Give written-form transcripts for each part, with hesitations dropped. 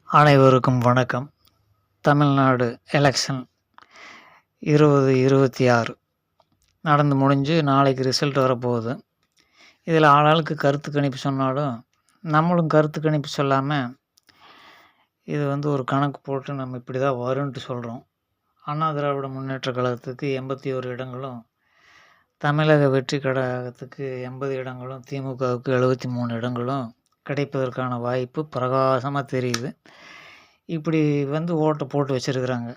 அனைவருக்கும் வணக்கம். தமிழ்நாடு எலெக்ஷன் 2026 நடந்து முடிஞ்சு நாளைக்கு ரிசல்ட் வரப்போகுது. இதில் ஆளாளுக்கு கருத்து கணிப்பு சொன்னாலும், நம்மளும் கருத்து கணிப்பு சொல்லாமல் இது ஒரு கணக்கு போட்டு நம்ம இப்படி தான் வரும்ன்ட்டு சொல்கிறோம். அண்ணா திராவிட முன்னேற்ற கழகத்துக்கு 81 இடங்களும், தமிழக வெற்றி கழகத்துக்கு 80 இடங்களும், திமுகவுக்கு 73 இடங்களும் கிடைப்பதற்கான வாய்ப்பு பிரகாசமாக தெரியுது. இப்படி ஓட்டை போட்டு வச்சுருக்குறாங்க.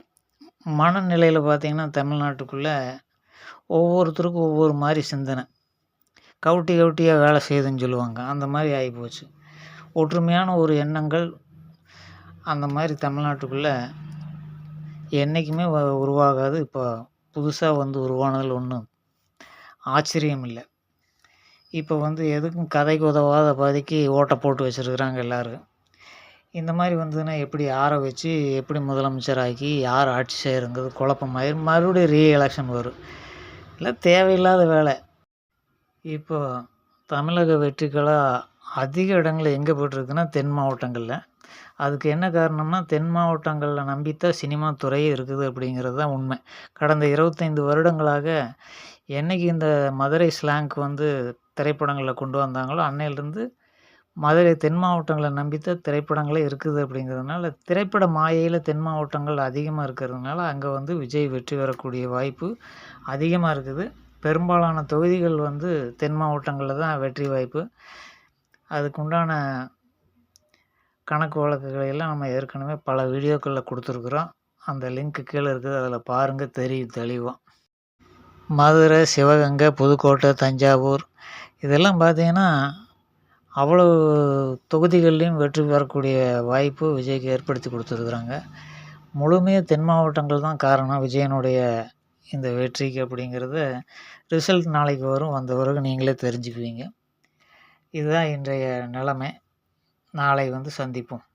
மனநிலையில் பார்த்திங்கன்னா தமிழ்நாட்டுக்குள்ளே ஒவ்வொருத்தருக்கும் ஒவ்வொரு மாதிரி சிந்தனை. கவுட்டியாக வேலை செய்யுதுன்னு சொல்லுவாங்க. அந்த மாதிரி ஆகிப்போச்சு. ஒற்றுமையான ஒரு எண்ணங்கள் அந்த மாதிரி தமிழ்நாட்டுக்குள்ளே என்றைக்குமே உருவாகாது. இப்போ புதுசாக உருவானதில் ஒன்றும் ஆச்சரியம் இல்லை. இப்போ எதுக்கும் கதைக்கு உதவாத பாதிக்கு ஓட்டை போட்டு வச்சுருக்குறாங்க எல்லோரும். இந்த மாதிரி வந்ததுன்னா எப்படி யாரை வச்சு எப்படி முதலமைச்சராக்கி யார் ஆட்சி செய்கிறங்கிறது குழப்பமாயிரும். மறுபடியும் ரீஎலெக்ஷன் வரும். இல்லை தேவையில்லாத வேலை. இப்போ தமிழக வெற்றிகளாக அதிக இடங்கள் எங்கே போய்ட்டுருக்குன்னா தென் மாவட்டங்களில். அதுக்கு என்ன காரணம்னா தென் மாவட்டங்களில் நம்பித்தான் சினிமா துறையே இருக்குது அப்படிங்கிறது தான் உண்மை. கடந்த 25 வருடங்களாக என்றைக்கு இந்த மதுரை ஸ்லாங்க் திரைப்படங்களில் கொண்டு வந்தாங்களோ அன்னையிலேருந்து மதுரை தென் மாவட்டங்களை நம்பித்தான் திரைப்படங்களே இருக்குது. அப்படிங்கிறதுனால திரைப்பட மாயையில் தென் மாவட்டங்கள் அதிகமாக இருக்கிறதுனால அங்கே விஜய் வெற்றி பெறக்கூடிய வாய்ப்பு அதிகமாக இருக்குது. பெரும்பாலான தொகுதிகள் தென் மாவட்டங்களில் தான் வெற்றி வாய்ப்பு. அதுக்குண்டான கணக்கு வழக்குகளை எல்லாம் நம்ம ஏற்கனவே பல வீடியோக்களில் கொடுத்துருக்குறோம். அந்த லிங்க்கு கீழே இருக்குது, அதில் பாருங்கள், தெரியும் தெளிவாக. மதுரை, சிவகங்கை, புதுக்கோட்டை, தஞ்சாவூர் இதெல்லாம் பார்த்திங்கன்னா அவ்வளோ தொகுதிகள்லேயும் வெற்றி பெறக்கூடிய வாய்ப்பு விஜய்க்கு ஏற்படுத்தி கொடுத்துருக்குறாங்க. முழுமையாக தென் மாவட்டங்கள் தான் காரணம் விஜயனுடைய இந்த வெற்றிக்கு அப்படிங்கிறத ரிசல்ட் நாளைக்கு வரும். வந்த பிறகு நீங்களே தெரிஞ்சுக்குவீங்க. இதுதான் இன்றைய நிலைமை. நாளை சந்திப்போம்.